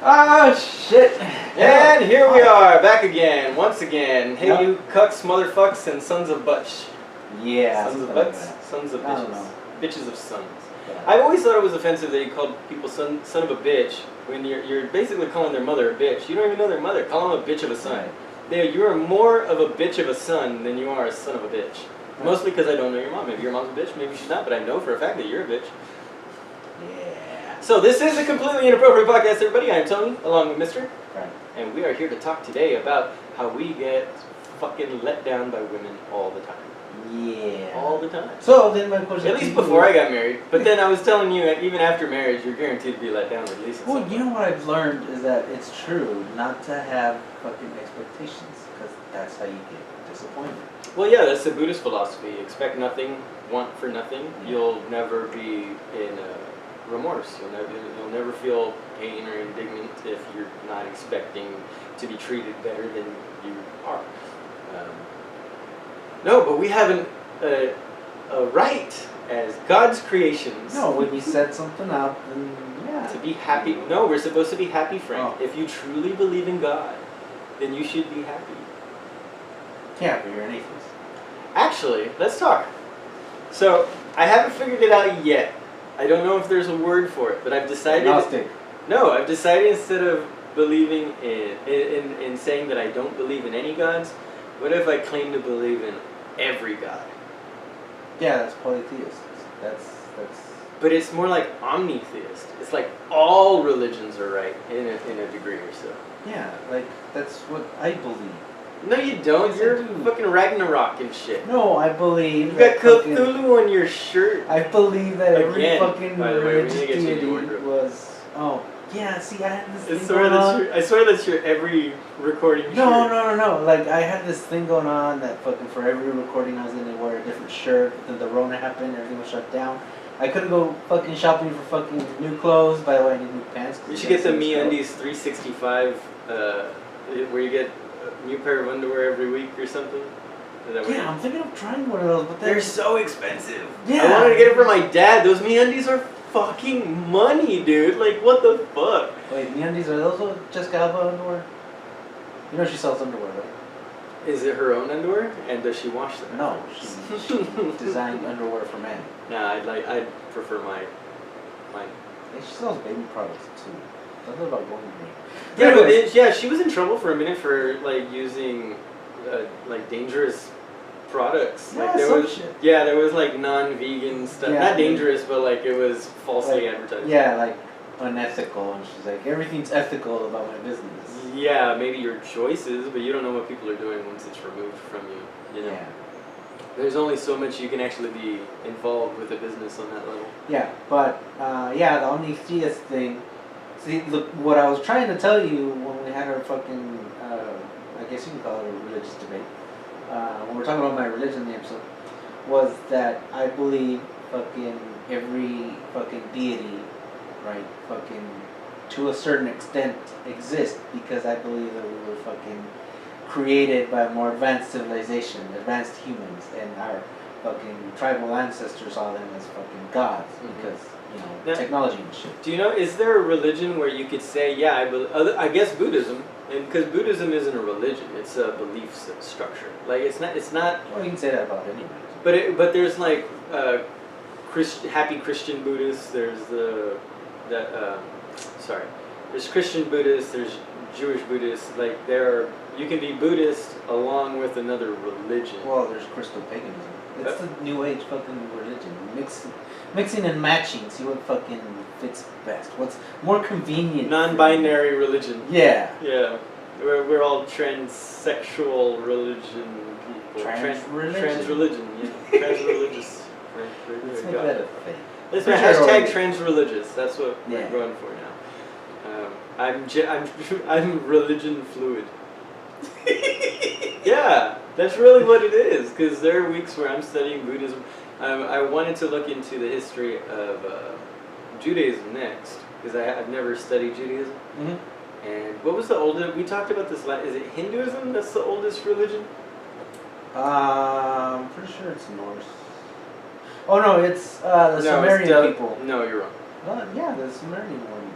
Oh shit! And here we are, back again, once again. Hey, you cucks, motherfucks, and sons of butch. Yeah. Sons of butts, sons of I don't bitches. know. Bitches of sons. Yeah. I've always thought it was offensive that you called people son of a bitch when you're basically calling their mother a bitch. You don't even know their mother. Call them a bitch of a son. Right. You are more of a bitch of a son than you are a son of a bitch. Right. Mostly because I don't know your mom. Maybe your mom's a bitch, maybe she's not, but I know for a fact that you're a bitch. Yeah. So this is a completely inappropriate podcast, everybody. I'm Tony, along with Mr. Right. And we are here to talk today about how we get fucking let down by women all the time. Yeah. All the time. So then my question. At least before I got married. But then I was telling you, even after marriage, you're guaranteed to be let down at least. Well, you know what I've learned is that it's true not to have fucking expectations, because that's how you get disappointed. Well, yeah, that's the Buddhist philosophy. Expect nothing, want for nothing. Yeah. You'll never be in remorse. You'll never feel pain or indignant if you're not expecting to be treated better than you are. No, but we have a right as God's creations. No, when you set something up, then yeah. To be happy. No, we're supposed to be happy, Frank. Oh. If you truly believe in God, then you should be happy. Yeah, but you're an atheist. Actually, let's talk. So, I haven't figured it out yet. I don't know if there's a word for it, but I've decided... Agnostic. No, I've decided instead of believing in saying that I don't believe in any gods, what if I claim to believe in every god? Yeah, that's polytheist. That's. But it's more like omnitheist. It's like all religions are right in a degree or so. Yeah, like that's what I believe. No, you don't. Yes, I You're do. fucking Ragnarok and shit. No, I believe. You got that fucking- Cthulhu on your shirt. I believe that every Again, fucking by the way, we religious need to get you a deity wardrobe. was. Oh, yeah. See, I had this I thing swear going on. that's your every recording shirt. No. Like I had this thing going on that fucking for every recording I was in, I wore a different shirt. Then the Rona happened, everything was shut down. I couldn't go fucking shopping for fucking new clothes. By the way, I need new pants. You should get the MeUndies 365, where you get a new pair of underwear every week or something. Is that what Yeah, I'm thinking of trying one of those, but they're so expensive. Yeah. I wanted to get it for my dad. Those MeUndies are fucking money, dude. Like, what the fuck? Wait, MeUndies, are those what Jessica Alba underwear? You know she sells underwear, right? Is it her own underwear? And does she wash them? No, she designed underwear for men. Nah, I'd prefer mine. Yeah, she sells baby products too. Something about going green. Yeah, but Anyways, she was in trouble for a minute for like using like dangerous products. Yeah, Like there some was shit. there was like non-vegan stuff. Yeah, Not dangerous, but like it was falsely like, advertised. Yeah, like unethical, and she's like, everything's ethical about my business. Yeah, maybe your choices, but you don't know what people are doing once it's removed from you. You know. Yeah. There's only so much you can actually be involved with a business on that level. Yeah, but yeah, the omnitheist thing. See, look, what I was trying to tell you when we had our fucking, I guess you can call it a religious debate, when we're talking about my religion in the episode, was that I believe fucking every fucking deity, right, fucking to a certain extent exists because I believe that we were fucking created by a more advanced civilization, advanced humans, and our fucking tribal ancestors saw them as fucking gods because, you know, Yeah. technology and shit. Do you know, is there a religion where you could say, yeah, I guess Buddhism, and because Buddhism isn't a religion, it's a belief structure. Like it's not. Well, you can say that about any religion. But there's like happy Christian Buddhists. There's there's Christian Buddhists. There's Jewish Buddhists. Like you can be Buddhist along with another religion. Well, there's crystal paganism. It's the new age fucking religion. Mixing and matching. See what fucking fits best. What's more convenient. Non-binary religion. Yeah. Yeah. We're all transsexual religion people. Trans-religion. Trans-religion, yeah. Trans-religious. Let's make that a thing. Let's Pretty make sure hashtag already. trans-religious. That's what Yeah. we're going for now. I'm religion fluid. Yeah, that's really what it is. Because there are weeks where I'm studying Buddhism. I wanted to look into the history of Judaism next because I've never studied Judaism. Mm-hmm. And what was the oldest? We talked about this. Is it Hinduism that's the oldest religion? I'm pretty sure it's Norse. Oh no, it's the Sumerian people. No, you're wrong. Yeah, the Sumerian one.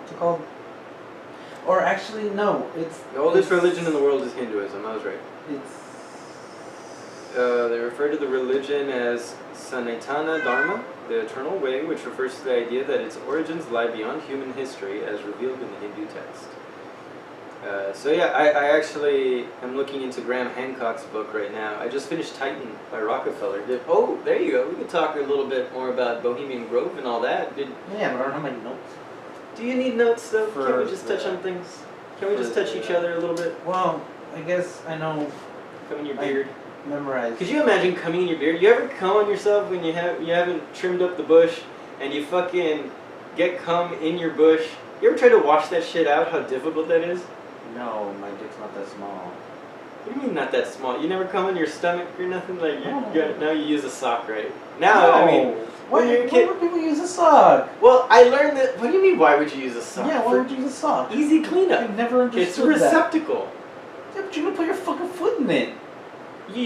What's it called? Or actually, no. It's The oldest it's- religion in the world is Hinduism. I was right. It's They refer to the religion as Sanatana Dharma, the eternal way, which refers to the idea that its origins lie beyond human history as revealed in the Hindu text. So yeah, I actually am looking into Graham Hancock's book right now. I just finished Titan by Rockefeller. Oh, there you go. We could talk a little bit more about Bohemian Grove and all that. yeah, but I don't have my notes. Do you need notes though? Can For we just touch on things? Can we just for touch each the- other a little bit? Well, I guess I know. Come in your beard. Memorize. Could you imagine coming in your beard? You ever cum on yourself when you haven't trimmed up the bush and you fucking get cum in your bush? You ever try to wash that shit out? How difficult that is? No, my dick's not that small. What do you mean not that small? You never come on your stomach or nothing? Like No. now you use a sock, right? Now I mean, why when you're a kid. would people use a sock? Well, I learned that. What do you mean? Why would you use a sock? Yeah, why would you use a sock? Easy cleanup. I've never It's a understood that. receptacle. Yeah, but you're gonna put your fucking foot in it. I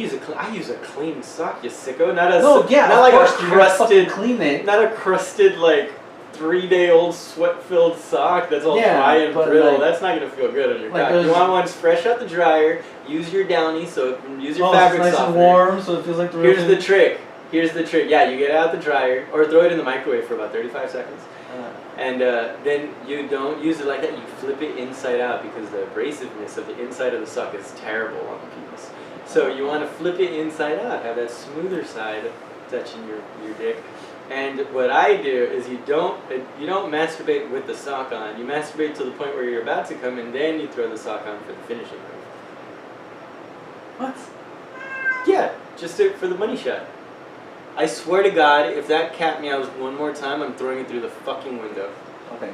use a clean sock, you sicko. Not a No, yeah, not of like course a you're gonna fucking crusted, clean it. not a crusted like 3-day-old sweat-filled sock that's all Yeah, dry and but, brittle. like- That's not gonna feel good on your like cock. those- You want one fresh out the dryer. Use your Downy soap. Use your Oh, fabric it's nice softener. and warm, so it feels like the real Here's the thing. trick. Here's the trick. Yeah, you get it out the dryer or throw it in the microwave for about 35 seconds. And then you don't use it like that. You flip it inside out because the abrasiveness of the inside of the sock is terrible on the penis. So you want to flip it inside out. Have that smoother side touching your dick. And what I do is you don't masturbate with the sock on. You masturbate to the point where you're about to come, and then you throw the sock on for the finishing move. What? Yeah, just for the money shot. I swear to God, if that cat meows one more time, I'm throwing it through the fucking window. Okay.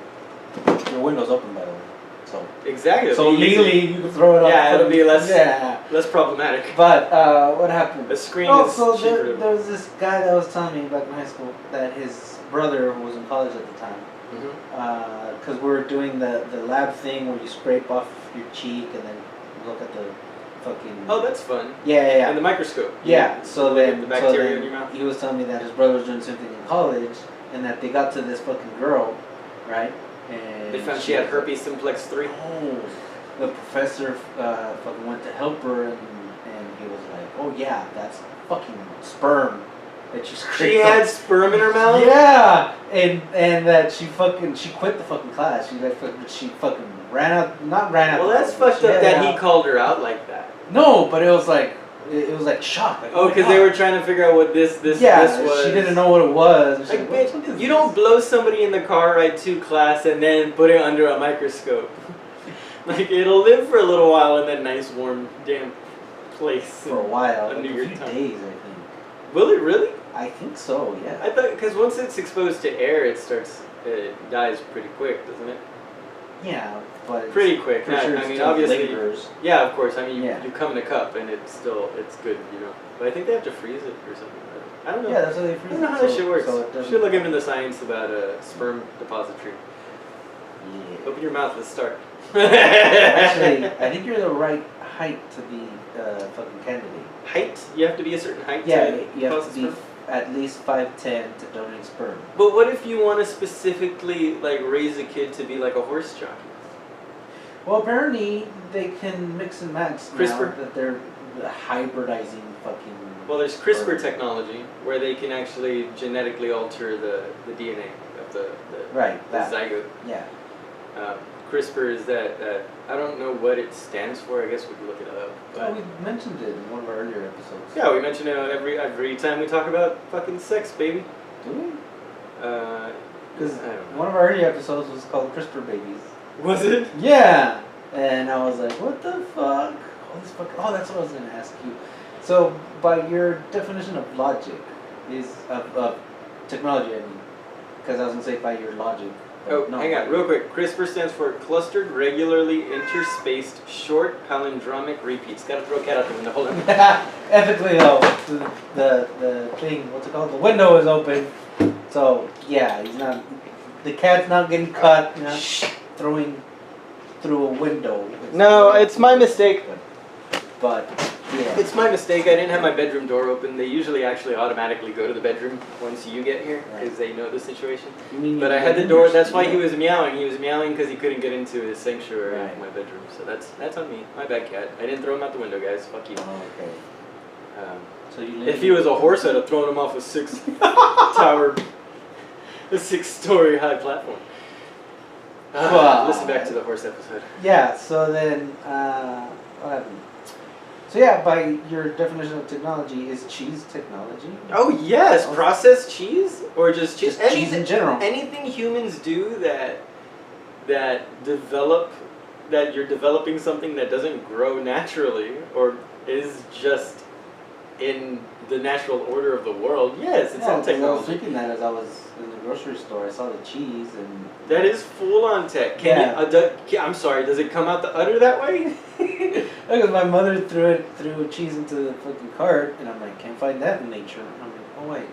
Your window's open, by the way. So. Exactly. So it'll be easy. legally, you can throw it off. Yeah, it'll be less Yeah. less problematic. But what happened? The screen Oh, is so cheaper. there was this guy that was telling me back in high school that his brother, who was in college at the time, Mhm. because we were doing the lab thing where you scrape off your cheek and then look at the fucking. Oh, that's fun. Yeah. And the microscope. Yeah. So Look at then, the bacteria so then in your mouth. he was telling me that his brother was doing the same thing in college, and that they got to this fucking girl, right? And They found she had was- herpes simplex 3. Oh, the professor fucking went to help her, and he was like, "Oh yeah, that's fucking sperm that you scraped." She had sperm in her mouth? Yeah, and that she quit the fucking class. She fucking ran out, not ran out. Well, the that's door, fucked up she that ran he out. called her out like that. No, but it was like shock. Like, Oh, my because God. they were trying to figure out what this was. She didn't know what it was. And she's Like, "What bitch, is you this?" don't blow somebody in the car right to class and then put it under a microscope. Like, it'll live for a little while in that nice, warm, damp place. for a while, Under like a your few tongue. days, I think. Will it really? I think so. Yeah. I thought, because once it's exposed to air, it dies pretty quick, doesn't it? Yeah, but it's Pretty quick. for sure I mean, still obviously. lingers. Yeah, of course. I mean, Yeah. you come in a cup and it's good, you know. But I think they have to freeze it or something. I don't know. Yeah, that's how they I freeze don't know it, how that so- shit works. so it You doesn't- should look into the science about a sperm depository. Yeah. Open your mouth, let's start. Actually, I think you're the right height to be fucking candidate. Height? You have to be a certain height Yeah, to you have deposit to be sperm? at least 5'10" to donate sperm. But what if you want to specifically like raise a kid to be like a horse jockey? Well, apparently they can mix and match now CRISPR? that they're hybridizing fucking. Well, there's CRISPR sperm. technology where they can actually genetically alter the DNA of the Right, that. zygote. Yeah. CRISPR is that I don't know what it stands for. I guess we could look it up. But Oh, we mentioned it in one of our earlier episodes. yeah, we mention it every time we talk about fucking sex, baby. Do we? Because Because one of our earlier episodes was called CRISPR babies. was it? Yeah. And I was like, what the fuck? Oh, that's what I was going to ask you. So, by your definition of logic, of technology, I mean, because I was going to say by your logic. but Oh, no, hang on, real quick. CRISPR stands for clustered, regularly interspaced, short palindromic repeats. Gotta throw a cat out the window. Hold on. Ethically, though, the thing, what's it called? The window is open. So, yeah, the cat's not getting cut, you know, throwing through a window. No, it's my mistake. But Yeah. It's my mistake. I didn't have my bedroom door open. They usually actually automatically go to the bedroom once you get here because they know the situation. You mean But I had the door. That's why he was meowing. He was meowing because he couldn't get into his sanctuary of my bedroom. So that's on me. My bad, cat. I didn't throw him out the window, guys. Fuck you. Oh, okay. So if he was a horse, I'd have thrown him off a 6-story high platform. Listen back to the horse episode. Yeah. So then, what happened? So yeah, by your definition of technology, is cheese technology? Oh yes, processed cheese or just cheese? Just cheese in general. Anything humans do that you're developing something that doesn't grow naturally or is just in the natural order of the world. Yes, it's all technology. I was thinking that as I was in the grocery store, I saw the cheese and. That is full on tech. I'm sorry. Does it come out the udder that way? Because my mother threw cheese into the fucking cart, and I'm like, can't find that in nature. And I'm like, oh wait,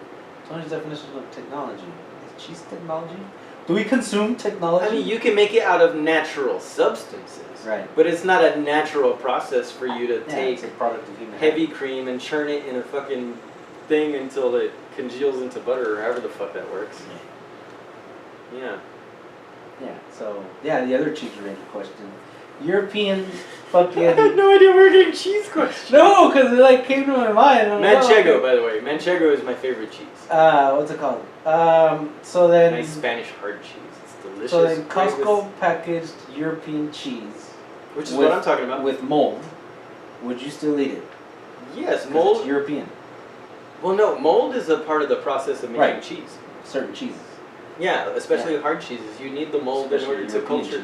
Tony's definition of technology is cheese technology. Do we consume technology? I mean, you can make it out of natural substances, right? But it's not a natural process for you to take it's a product of human heavy cream and churn it in a fucking thing until it congeals into butter or however the fuck that works. Yeah. Yeah, so, the other cheese-related question. European fucking... I had no idea we were getting cheese questions. No, because it came to my mind. Manchego, by the way. Manchego is my favorite cheese. What's it called? So then... Nice Spanish hard cheese. It's delicious. So then Costco packaged European cheese. Which is what I'm talking about. With mold. Would you still eat it? Yes, mold... It's European. Well, no, mold is a part of the process of making cheese. Certain cheeses. Yeah, especially hard cheeses. You need the mold in order to culture.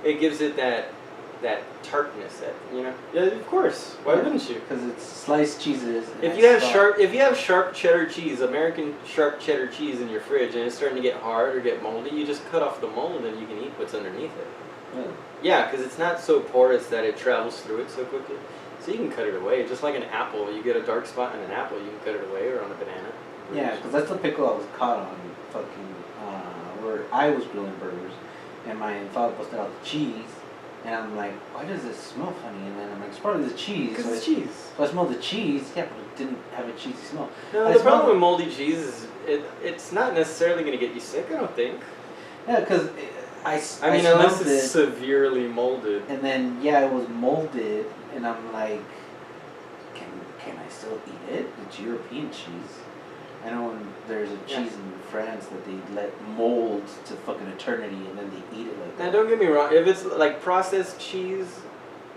It gives it that tartness, Yeah, of course. Why wouldn't you? Because it's sliced cheeses. If you have sharp cheddar cheese, American sharp cheddar cheese in your fridge, and it's starting to get hard or get moldy, you just cut off the mold and you can eat what's underneath it. Really? Yeah, because it's not so porous that it travels through it so quickly. So you can cut it away, just like an apple. You get a dark spot on an apple, you can cut it away, or on a banana. Yeah, because that's the pickle I was caught on. Fucking, where I was grilling burgers, and my father busted out the cheese, and I'm like, why does this smell funny? And then I'm like, it's probably the cheese. Because it's cheese. So I smelled the cheese, but it didn't have a cheesy smell. No, the problem with moldy cheese is it's not necessarily going to get you sick, I don't think. Yeah, because I mean, unless it's severely molded. And then, it was molded, and I'm like, can I still eat it? It's European cheese. I know there's a cheese in France that they let mold to fucking eternity and then they eat it like that. Now don't get me wrong, if it's like processed cheese,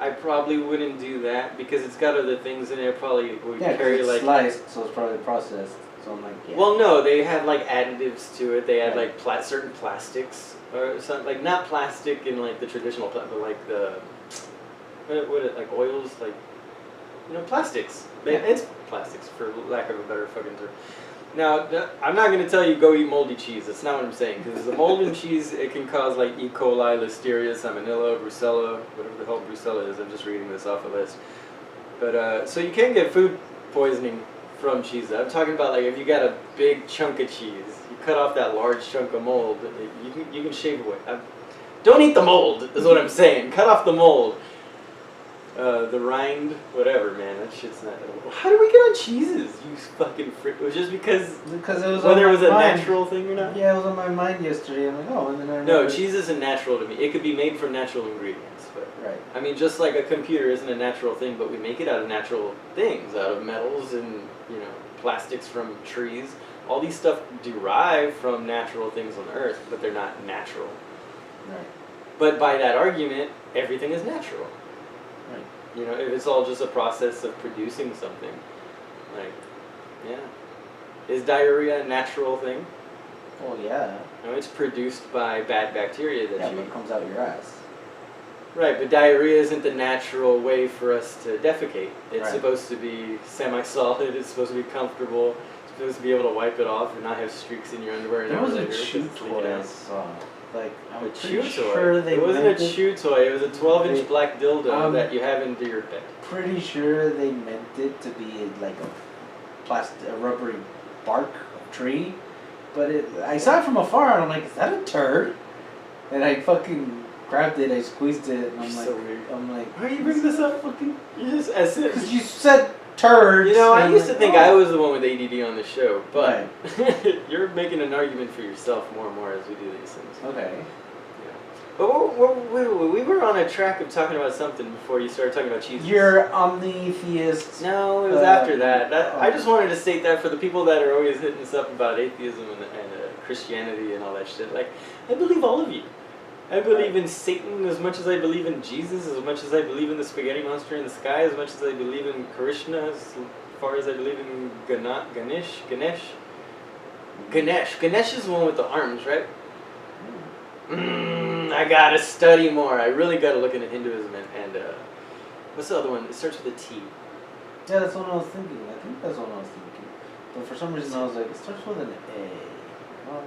I probably wouldn't do that because it's got other things in it. Probably would carry it's like sliced, so it's probably processed. So I'm like, Well, no, they had like additives to it. They had like certain plastics or something, like not plastic in like the traditional but like the like oils, like plastics. It's plastics for lack of a better fucking term. Now, I'm not going to tell you go eat moldy cheese. That's not what I'm saying. Because the mold in cheese, it can cause like E. coli, Listeria, Salmonella, Brucella, whatever the hell Brucella is. I'm just reading this off a list. But, so you can get food poisoning from cheese. I'm talking about like if you got a big chunk of cheese, you cut off that large chunk of mold, you can shave away. Don't eat the mold, is what I'm saying. Cut off the mold. The rind, whatever, man. That shit's not. How did we get on cheeses? You fucking frick. It was just because it was whether it was a natural thing or not. Yeah, it was on my mind yesterday. I'm like, and then I remember. No, cheese isn't natural to me. It could be made from natural ingredients, but I mean, just like a computer isn't a natural thing, but we make it out of natural things, out of metals and plastics from trees. All these stuff derive from natural things on Earth, but they're not natural. Right. But by that argument, everything is natural. Right. If it's all just a process of producing something, is diarrhea a natural thing? Well, yeah. No, it's produced by bad bacteria that but it comes out your ass. Right, but diarrhea isn't the natural way for us to defecate. It's supposed to be semi-solid. It's supposed to be comfortable. It's supposed to be able to wipe it off and not have streaks in your underwear. There was a chew toy I saw. I'm pretty sure it wasn't a chew toy. It was a 12-inch black dildo that you have under your bed. Pretty sure they meant it to be like a rubbery bark of tree, but I saw it from afar and I'm like, is that a turd? And I fucking grabbed it, I squeezed it, and I'm You're like, so weird. I'm like, Why are you bringing this up? Fucking, You just as if. because you said turds. You know, I and used to like, think oh. I was the one with ADD on the show, but Right. you're making an argument for yourself more and more as we do these things. Okay. But we were on a track of talking about something before you started talking about Jesus. You're omnitheist. No, it was after that. I just wanted to state that for the people that are always hitting us up about atheism and Christianity and all that shit. Like, I believe all of you. I believe in Satan as much as I believe in Jesus, as much as I believe in the spaghetti monster in the sky, as much as I believe in Krishna, as far as I believe in Ganesh. Ganesh is the one with the arms, right? I gotta study more. I really gotta look into Hinduism and what's the other one? It starts with a T. Yeah, that's what I was thinking. I think that's what I was thinking. But for some reason I was like, it starts with an A. Well,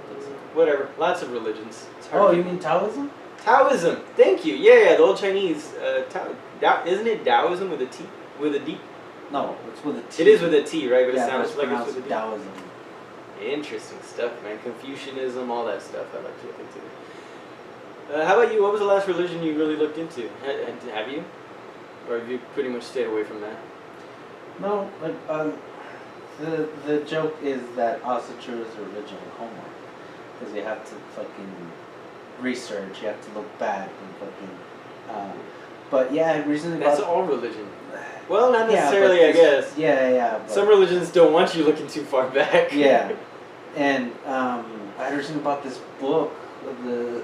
Whatever. Lots of religions. It's hard oh, to- you mean Taoism? Taoism. Thank you. Yeah, the old Chinese. Isn't it Taoism with a T? With a D? No, it's with a T. It is with a T, right? But yeah, it sounds but like it's pronounced with a D. Taoism. Interesting stuff, man. Confucianism, all that stuff. I like to look into. How about you? What was the last religion you really looked into? Have you? Or have you pretty much stayed away from that? No, like the joke is that Ossature is original homework because you have to fucking research, you have to look back and fucking. But yeah, I recently. That's all religion. Well, not Yeah, necessarily, but I guess. Yeah. But Some religions don't want you looking too far back. yeah, and I recently bought this book of the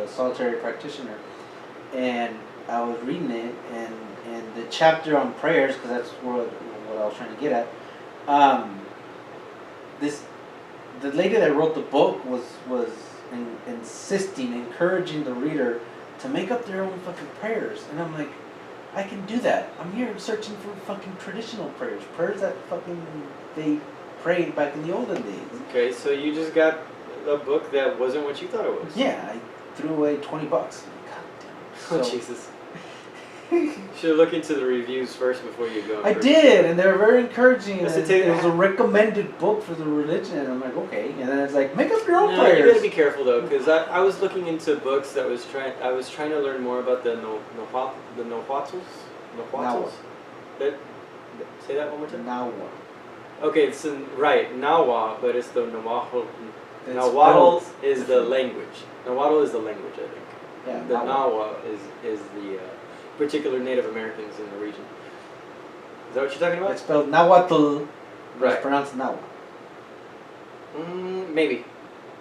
solitary practitioner, and I was reading it, and the chapter on prayers, because that's what I was trying to get at. The lady that wrote the book was encouraging the reader to make up their own fucking prayers, and I'm like, I can do that. I'm here searching for fucking traditional prayers that fucking they prayed back in the olden days. Okay, so you just got a book that wasn't what you thought it was. Yeah, I threw away $20. God damn. Oh, So- Jesus. You should look into the reviews first before you go. I did, and they were very encouraging. Yes, And it it was a recommended book for the religion, and I'm like, okay. And then it's like, make up your own No, prayers. you gotta be careful though, because I was looking into books that I was trying to learn more about the Nahuatls. Nahuatl. Say that one more time. Now what? Okay, it's right Nahuatl, but it's the Nahuatl. It's Nahuatl spelled is the different. language. Nahuatl is the language, I think. Yeah, The Nahuatl. Nahuatl is the particular Native Americans in the region. Is that what you're talking about? It's spelled Nahuatl. But Right. It's pronounced Nahuatl. Maybe.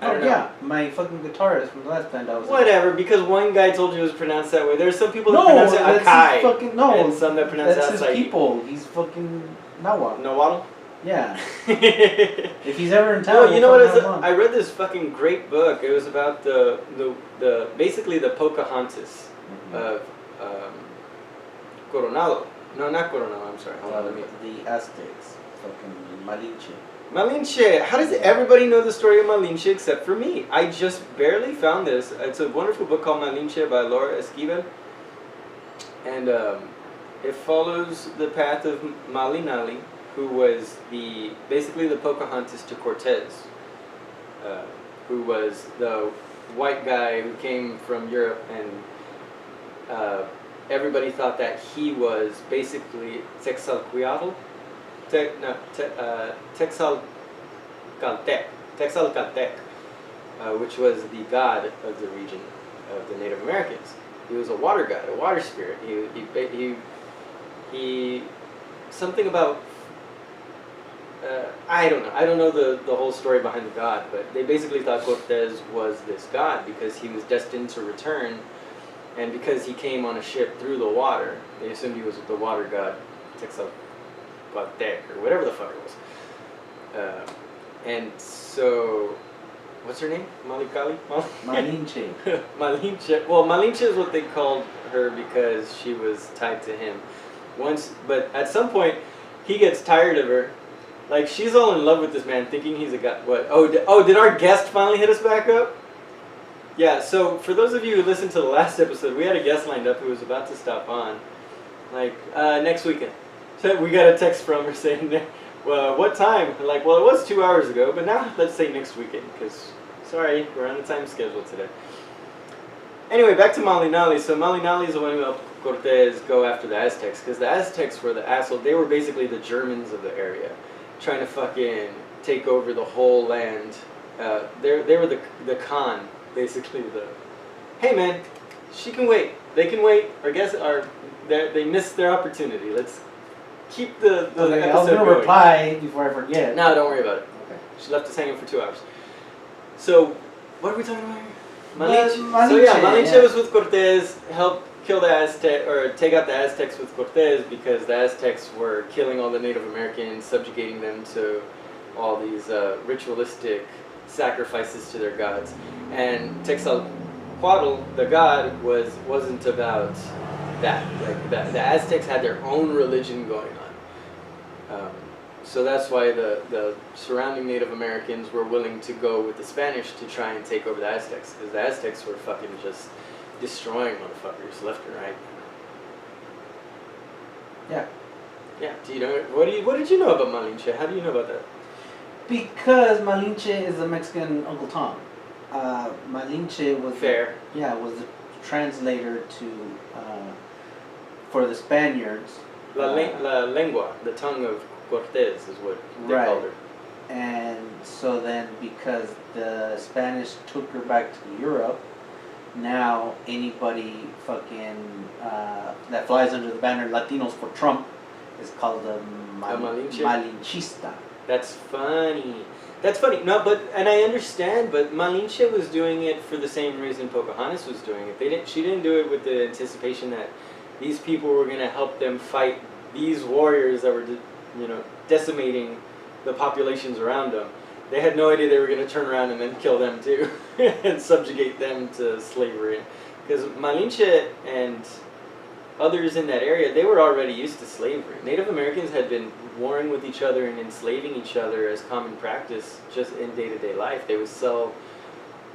I Oh don't know. yeah, my fucking guitarist from the last band I was in. Whatever, because one guy told you it was pronounced that way. There's some people that No, pronounce it that's Akai. his fucking no. And some that pronounce that's it his Acai. people. He's fucking Nahuatl. Nahuatl? Yeah. No, If he's ever in town, you know what we'll it fucking is? have him I read this fucking great book. It was about the basically the Pocahontas on. of Coronado. No, not Coronado. I'm sorry. Hold on, let me. The Aztecs, fucking Malinche. Malinche. How does everybody know the story of Malinche except for me? I just barely found this. It's a wonderful book called Malinche by Laura Esquivel. And it follows the path of Malinali, who was basically the Pocahontas to Cortez, who was the white guy who came from Europe, and everybody thought that he was basically Texalqueatl, Texalcaltec, which was the god of the region of the Native Americans. He was a water god, a water spirit. He something about I don't know. I don't know the whole story behind the god, but they basically thought Cortez was this god because he was destined to return, and because he came on a ship through the water, they assumed he was the water god, Texalcatec, or whatever the fuck it was. And so, what's her name? Malikali? Malinche. Malinche. Well, Malinche is what they called her because she was tied to him. But at some point, he gets tired of her. Like, she's all in love with this man, thinking he's a god. What? Did our guest finally hit us back up? Yeah, so for those of you who listened to the last episode, we had a guest lined up who was about to stop on. Like, next weekend. So we got a text from her saying, well, what time? Like, well, it was 2 hours ago, but now let's say next weekend, because, sorry, we're on a time schedule today. Anyway, back to Malinali. So Malinali is the one who helped Cortez go after the Aztecs, because the Aztecs were the asshole. They were basically the Germans of the area, trying to fucking take over the whole land. They were the Khan, basically the. Hey man, she can wait. They can wait. Or guess they missed their opportunity. Let's keep the Okay, episode I was gonna going. reply before I forget. No, don't worry about it. Okay. She left us hanging for 2 hours. So, what are we talking about here? Malinche. Malinche, So yeah, Malinche yeah. was with Cortez, helped kill the Aztec or take out the Aztecs with Cortez because the Aztecs were killing all the Native Americans, subjugating them to all these ritualistic sacrifices to their gods. And Quetzalcoatl, the god, wasn't about that. Like the Aztecs had their own religion going on. So that's why the surrounding Native Americans were willing to go with the Spanish to try and take over the Aztecs, because the Aztecs were fucking just destroying motherfuckers left and right. Yeah. Yeah. Do you know what did you know about Malinche? How do you know about that? Because Malinche is a Mexican Uncle Tom. Malinche was Fair. was the translator to for the Spaniards. La lengua, the tongue of Cortez is what they Right. called her. And so then, because the Spanish took her back to Europe, now anybody fucking that flies under the banner Latinos for Trump is called a Malinche? Malinchista. That's funny. That's funny. No, and I understand, but Malinche was doing it for the same reason Pocahontas was doing it. She didn't do it with the anticipation that these people were going to help them fight these warriors that were, decimating the populations around them. They had no idea they were going to turn around and then kill them too and subjugate them to slavery. Because Malinche and others in that area, they were already used to slavery. Native Americans had been warring with each other and enslaving each other as common practice just in day-to-day life. They would sell,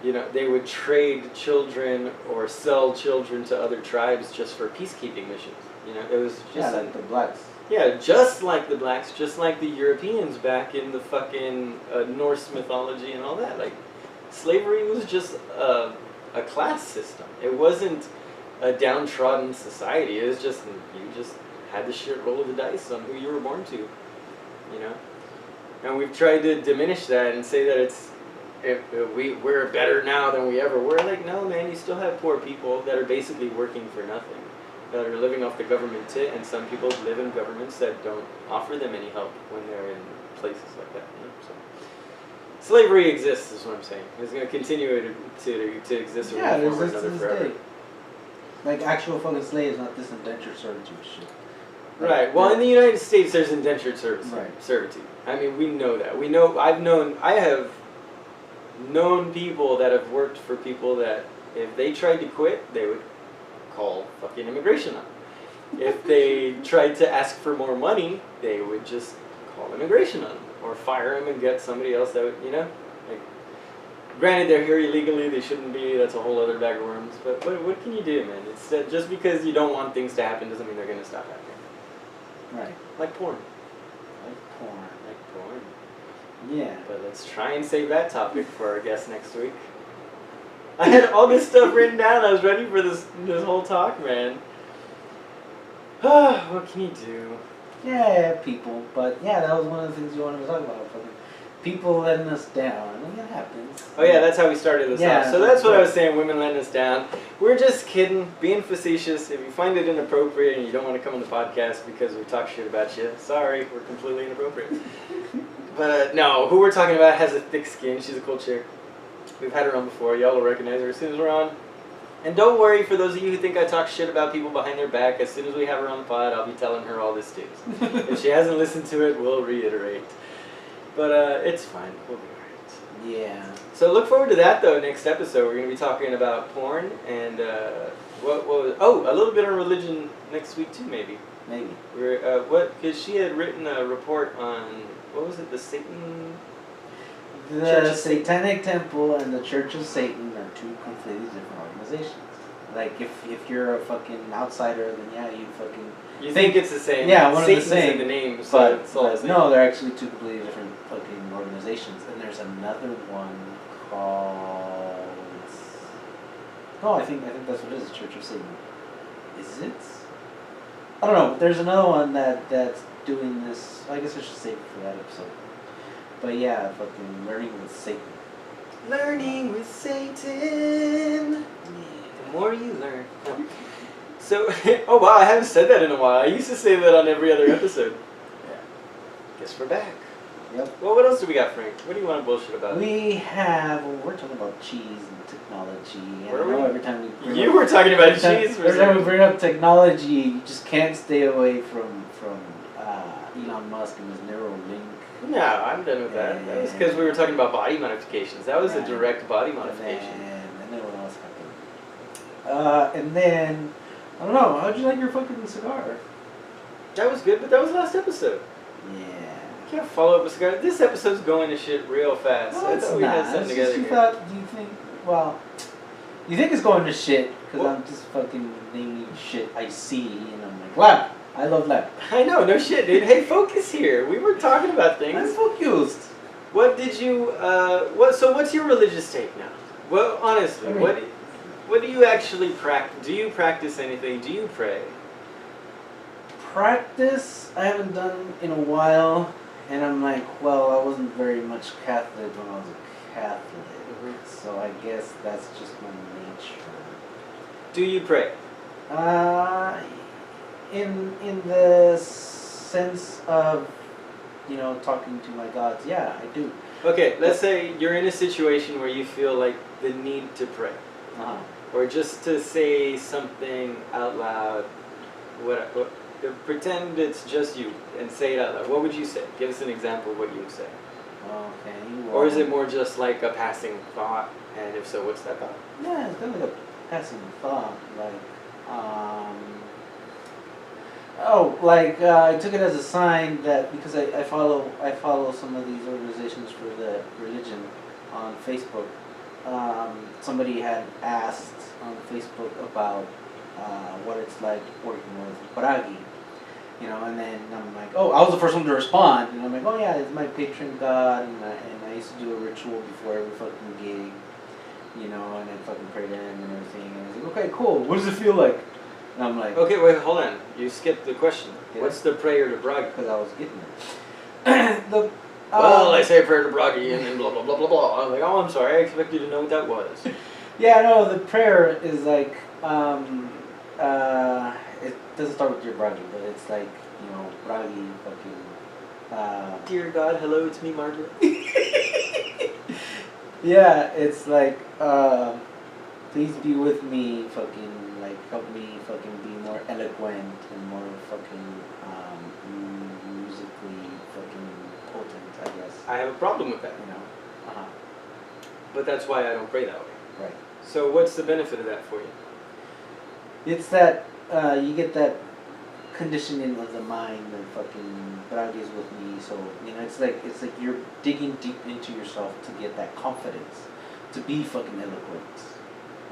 they would trade children or sell children to other tribes just for peacekeeping missions. It was just like the blacks. Yeah, just like the blacks, just like the Europeans back in the fucking Norse mythology and all that. Like, slavery was just a class system. It wasn't a downtrodden society. It was just, you just had the shit roll of the dice on who you were born to, And we've tried to diminish that and say that we're better now than we ever were. Like, no, man, you still have poor people that are basically working for nothing, that are living off the government tit, and some people live in governments that don't offer them any help when they're in places like that. So, slavery exists, is what I'm saying. It's going to continue to exist in one form or another forever. Day. Like actual fucking slaves, not this indentured servitude shit. Right. Well, in the United States, there's indentured Right. servitude. I mean, we know that. I have known people that have worked for people that if they tried to quit, they would call fucking immigration on them. If they tried to ask for more money, they would just call immigration on them or fire them and get somebody else that would, like, granted, they're here illegally, they shouldn't be, that's a whole other bag of worms, but what can you do, man? It's just because you don't want things to happen doesn't mean they're going to stop happening. Right. Like porn. Like porn. Like porn. Yeah. But let's try and save that topic for our guest next week. I had all this stuff written down, I was ready for this whole talk, man. What can you do? Yeah, people. But yeah, that was one of the things you wanted to talk about. Fucking people letting us down. I mean, it happens. Oh yeah, that's how we started this Yeah, off. So that's what I was saying, women letting us down. We're just kidding, being facetious. If you find it inappropriate and you don't want to come on the podcast because we talk shit about you, sorry, we're completely inappropriate. But no, who we're talking about has a thick skin. She's a cool chick. We've had her on before. Y'all will recognize her as soon as we're on. And don't worry, for those of you who think I talk shit about people behind their back, as soon as we have her on the pod, I'll be telling her all this too. If she hasn't listened to it, we'll reiterate. But it's fine. We'll be alright. Yeah. So look forward to that, though, next episode. We're going to be talking about porn and what was... Oh, a little bit on religion next week, too, maybe. Maybe. Because she had written a report on... What was it? The Satan... The Satanic Temple and the Church of Satan are two completely different organizations. Like, if you're a fucking outsider, then yeah, you fucking... You think it's the same. Yeah, one Satan's of the same. in the name, so it's all the same. No, they're actually two completely different fucking organizations. And there's another one called... No, I think that's what it is. Church of Satan. Is it? I don't know. There's another one that's doing this. I guess I should save it for that episode. But yeah, fucking learning with Satan. Learning with Satan. The more you learn. No. So, oh wow, I haven't said that in a while. I used to say that on every other episode. Yeah. Guess we're back. Yep. Well, what else do we got, Frank? What do you want to bullshit about? We have. Well, we're talking about cheese and technology. And Were I know we? every time we. You were talking about cheese. Every time we bring up technology, you just can't stay away from Elon Musk and his Neuralink. No, I'm done with that. That was because we were talking about body modifications. That was a direct body modification. And then what else happened? And then, I don't know, how'd you like your fucking cigar? That was good, but that was last episode. Yeah. You can't follow up with cigar. This episode's going to shit real fast. No, I it's thought we had something together here. You think it's going to shit, because I'm just fucking naming shit I see, and I'm like, lamp! I love lamp. I know, no shit, dude. Hey, focus here. We were talking about things. I'm focused. What did you, so what's your religious take now? Well, honestly, what do you actually practice? Do you practice anything? Do you pray? Practice, I haven't done in a while, and I'm like, well, I wasn't very much Catholic when I was a Catholic, so I guess that's just my nature. Do you pray? In the sense of, talking to my gods, yeah, I do. Okay, let's say you're in a situation where you feel like the need to pray. Uh-huh. Or just to say something out loud. Pretend it's just you and say it out loud. What would you say? Give us an example of what you would say. Okay. Well, or is it more just like a passing thought? And if so, what's that thought? Yeah, it's kind of like a passing thought. I took it as a sign that because I follow some of these organizations for the religion on Facebook. Somebody had asked on Facebook about what it's like working with Bragi, and then I'm like, oh, I was the first one to respond, and I'm like, oh yeah, it's my patron god, and I used to do a ritual before every fucking gig, and I fucking pray to him and everything, and he's like, okay, cool, what does it feel like? And I'm like, okay, wait, hold on, you skipped the question. Yeah. What's the prayer to Bragi? Because I was getting it. I say a prayer to Bragi and then blah blah blah blah blah. I'm like, oh, I'm sorry, I expected you to know what that was. Yeah, no, the prayer is like, it doesn't start with Dear Bragi, but it's like, Bragi fucking, Dear God, hello, it's me, Margaret. yeah, it's like, please be with me, fucking, help me fucking be more eloquent and more fucking, musically fucking potent, I guess. I have a problem with that. Uh-huh. But that's why I don't pray that way. Right. So what's the benefit of that for you? It's that you get that conditioning of the mind that fucking Bragi is with me. So it's like you're digging deep into yourself to get that confidence, to be fucking eloquent,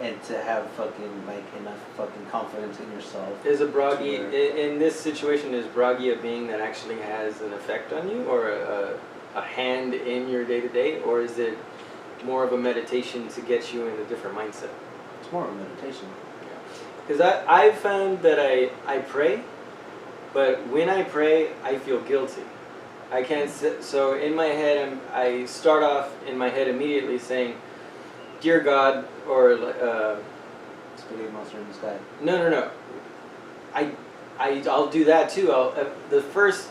and to have fucking enough fucking confidence in yourself. Is a Bragi in this situation? Is Bragi a being that actually has an effect on you, or a hand in your day to day, or is it more of a meditation to get you in a different mindset? It's more of a meditation. Because I've found that I pray, but when I pray, I feel guilty. I can't sit, so in my head, I start off in my head immediately saying, Dear God, or Spaghetti monster in the sky. No. I'll do that too. The first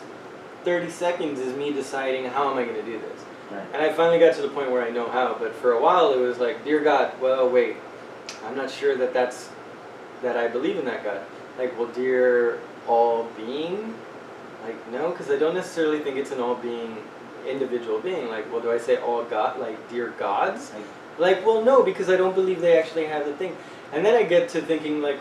30 seconds is me deciding how am I going to do this. Right. And I finally got to the point where I know how, but for a while it was like, Dear God, well, wait, I'm not sure that I believe in that God. Like, well, dear all being? Like, no, because I don't necessarily think it's an all being, individual being. Like, well, do I say all God, like, dear gods? Like, well, no, because I don't believe they actually have the thing. And then I get to thinking, like,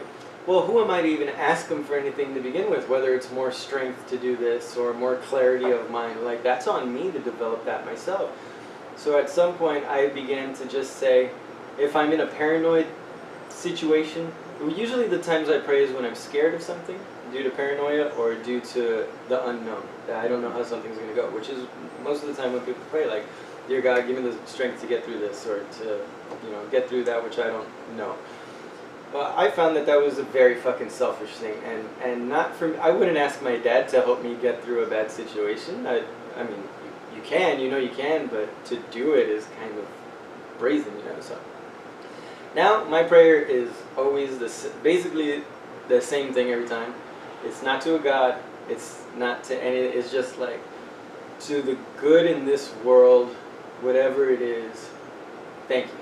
well, who am I to even ask them for anything to begin with? Whether it's more strength to do this or more clarity of mind. Like, that's on me to develop that myself. So at some point, I began to just say, if I'm in a paranoid situation, usually the times I pray is when I'm scared of something, due to paranoia or due to the unknown. That I don't know how something's going to go, which is most of the time when people pray, like, Dear God, give me the strength to get through this, or to, get through that which I don't know. Well, I found that was a very fucking selfish thing, and not for. I wouldn't ask my dad to help me get through a bad situation. I mean, you can, you can, but to do it is kind of brazen, So now my prayer is always basically the same thing every time. It's not to a God. It's not to any. It's just like to the good in this world, whatever it is. Thank you.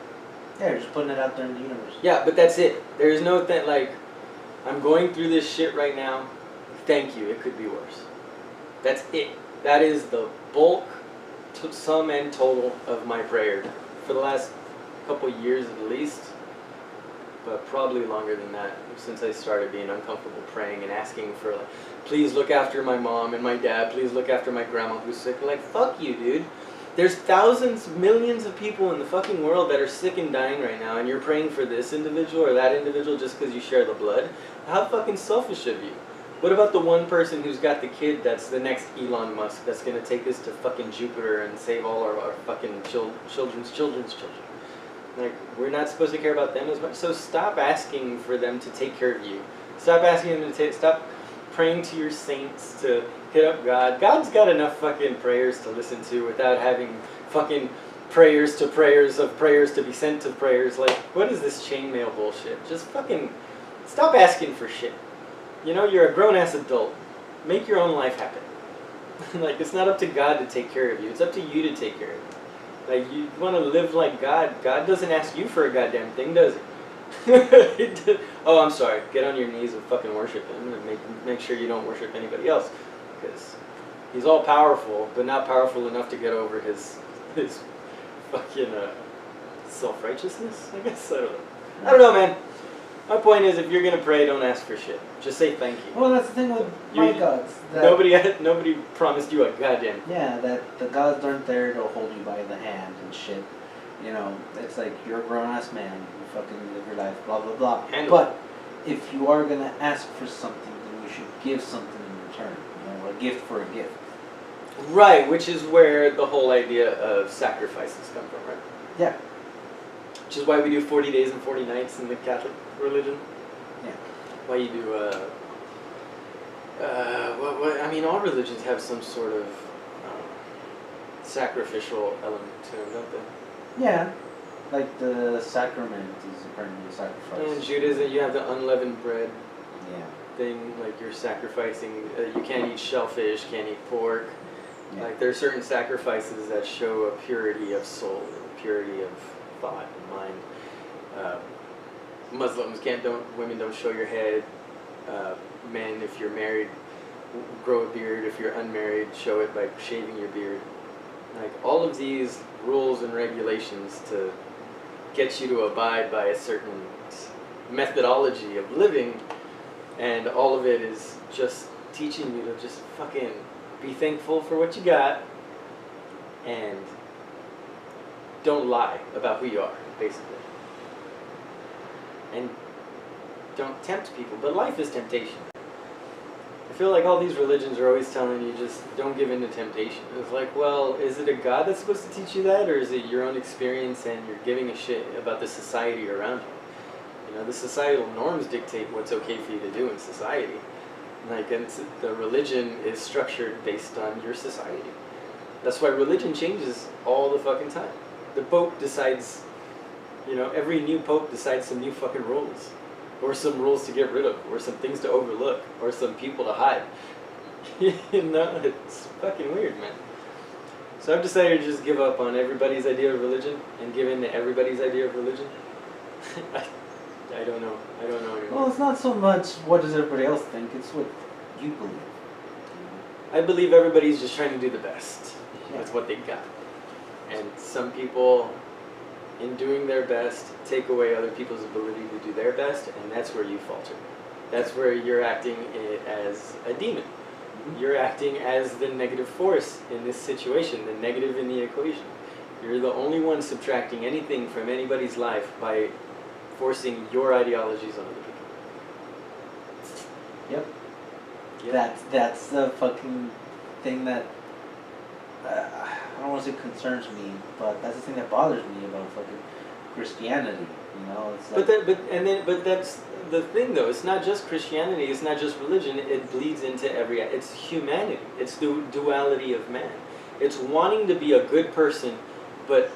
Yeah, you're just putting it out there in the universe. Yeah, but that's it. There's no thing like, I'm going through this shit right now. Thank you. It could be worse. That's it. That is the bulk, sum and total of my prayer for the last couple years at least, but probably longer than that since I started being uncomfortable praying and asking for like, please look after my mom and my dad. Please look after my grandma who's sick. Like, fuck you, dude. There's thousands, millions of people in the fucking world that are sick and dying right now, and you're praying for this individual or that individual just because you share the blood? How fucking selfish of you. What about the one person who's got the kid that's the next Elon Musk that's going to take us to fucking Jupiter and save all our fucking children's children? Like, we're not supposed to care about them as much. So stop asking for them to take care of you. Stop asking them to stop praying to your saints to hit up God. God's got enough fucking prayers to listen to without having fucking prayers to be sent to prayers. Like, what is this chainmail bullshit? Just fucking stop asking for shit. You're a grown-ass adult. Make your own life happen. Like, it's not up to God to take care of you. It's up to you to take care of you. Like, you want to live like God. God doesn't ask you for a goddamn thing, does he? Oh, I'm sorry. Get on your knees and fucking worship him and make sure you don't worship anybody else. Because he's all powerful, but not powerful enough to get over his fucking self-righteousness, I guess. I don't know, man. My point is, if you're going to pray, don't ask for shit. Just say thank you. Well, that's the thing with my gods. Nobody promised you a goddamn. Yeah, that the gods aren't there to hold you by the hand and shit. It's like you're a grown-ass man. You fucking live your life, blah, blah, blah. But if you are going to ask for something, then you should give something in return. A gift for a gift. Right, which is where the whole idea of sacrifices come from, right? Yeah. Which is why we do 40 days and 40 nights in the Catholic religion. Yeah. Why you do, I mean, all religions have some sort of sacrificial element to them, don't they? Yeah. Like the sacrament is apparently a sacrifice. In Judaism, you have the unleavened bread thing, like you're sacrificing, you can't eat shellfish, can't eat pork. Yeah. Like there are certain sacrifices that show a purity of soul, a purity of thought and mind. Muslims women don't show your head. Men, if you're married, grow a beard. If you're unmarried, show it by shaving your beard. Like all of these rules and regulations to get you to abide by a certain methodology of living, and all of it is just teaching you to just fucking be thankful for what you got and don't lie about who you are, basically. And don't tempt people, but life is temptation. I feel like all these religions are always telling you just don't give in to temptation. It's like, well, is it a God that's supposed to teach you that, or is it your own experience and you're giving a shit about the society around you? The societal norms dictate what's okay for you to do in society. Like, and the religion is structured based on your society. That's why religion changes all the fucking time. The Pope decides, every new Pope decides some new fucking rules. Or some rules to get rid of, or some things to overlook, or some people to hide. It's fucking weird, man. So I've decided to just give up on everybody's idea of religion and give in to everybody's idea of religion. I don't know. I don't know anymore. Well, it's not so much what does everybody else think, it's what you believe. I believe everybody's just trying to do the best with what they got. And some people, in doing their best, take away other people's ability to do their best, and that's where you falter. That's where you're acting as a demon. Mm-hmm. You're acting as the negative force in this situation, the negative in the equation. You're the only one subtracting anything from anybody's life by forcing your ideologies on other people. Yep. That's the fucking thing that I don't want to say concerns me, but that's the thing that bothers me about fucking Christianity. You know, it's But like, but that's the thing though. It's not just Christianity. It's not just religion. It bleeds into every. It's humanity. It's the duality of man. It's wanting to be a good person, but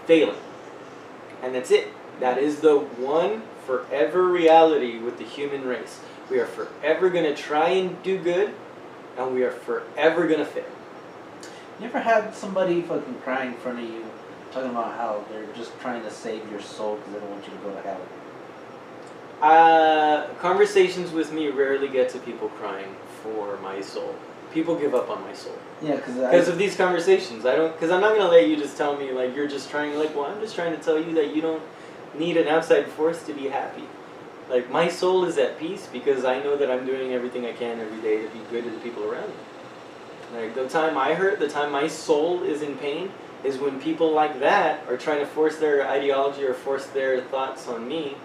failing, and that's it. That is the one forever reality with the human race. We are forever gonna try and do good, and we are forever gonna fail. you ever had somebody fucking cry in front of you, talking about how they're just trying to save your soul because they don't want you to go to hell? Conversations with me rarely get to people crying for my soul. People give up on my soul. Yeah, Because of these conversations. Because I'm not going to let you just tell me, like, you're just trying, like, well, I'm just trying to tell you that you don't need an outside force to be happy. Like, my soul is at peace because I know that I'm doing everything I can every day to be good to the people around me. Like, the time I hurt, the time my soul is in pain, is when people like that are trying to force their ideology or force their thoughts on me,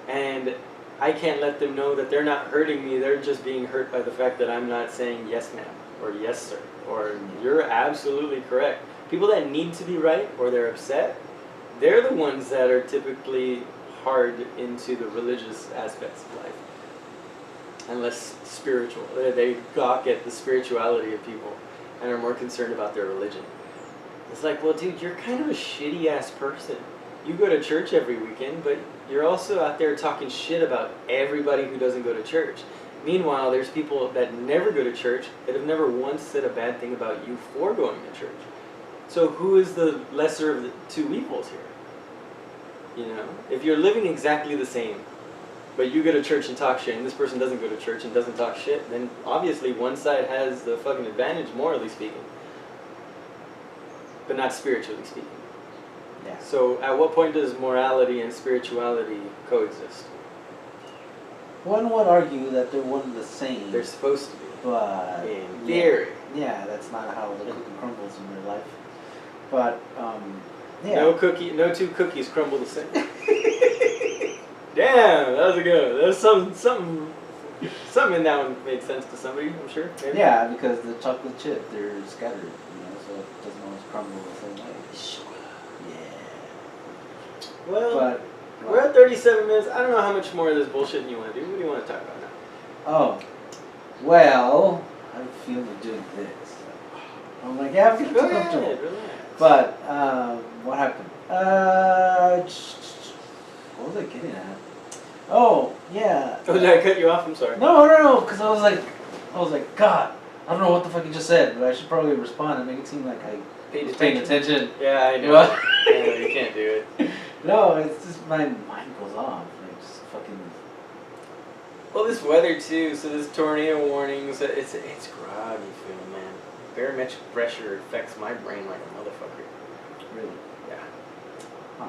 and I can't let them know that they're not hurting me, they're just being hurt by the fact that I'm not saying yes ma'am, or yes sir, or you're absolutely correct. People that need to be right, or they're upset, they're the ones that are typically hard into the religious aspects of life. And less spiritual. They gawk at the spirituality of people and are more concerned about their religion. It's like, well, dude, you're kind of a shitty ass person. You go to church every weekend, but you're also out there talking shit about everybody who doesn't go to church. Meanwhile, there's people that never go to church that have never once said a bad thing about you for going to church. So who is the lesser of the two evils here? You know, if you're living exactly the same, but you go to church and talk shit, and this person doesn't go to church and doesn't talk shit, then obviously one side has the fucking advantage, morally speaking, but not spiritually speaking. Yeah. So at what point does morality and spirituality coexist? One would argue that they're one and the same. They're supposed to be. But in theory. Yeah, that's not how the cookie crumbles in real life. But yeah. No two cookies crumble the same. Damn, that was a good one. There's something in that one made sense to somebody, I'm sure. Maybe. Yeah, because the chocolate chip, they're scattered, you know, so it doesn't always crumble the same way. Yeah. Well, but we're at 37 minutes. I don't know how much more of this bullshit you want to do. What do you want to talk about now? Oh, well, I feel like doing this. I'm like, yeah, I'm feeling too comfortable. Relax. But what happened? What was I getting at? Oh, yeah. Oh, did I cut you off? I'm sorry. No, because I was like, God, I don't know what the fuck you just said, but I should probably respond and make it seem like I was paying attention. Yeah, I know. What? Yeah, you can't do it. No, it's just my mind goes off. Like, just fucking. Well, this weather too. So this tornado warnings. It's groggy feeling, man. Barometric pressure affects my brain like a motherfucker. Really? Yeah. Huh.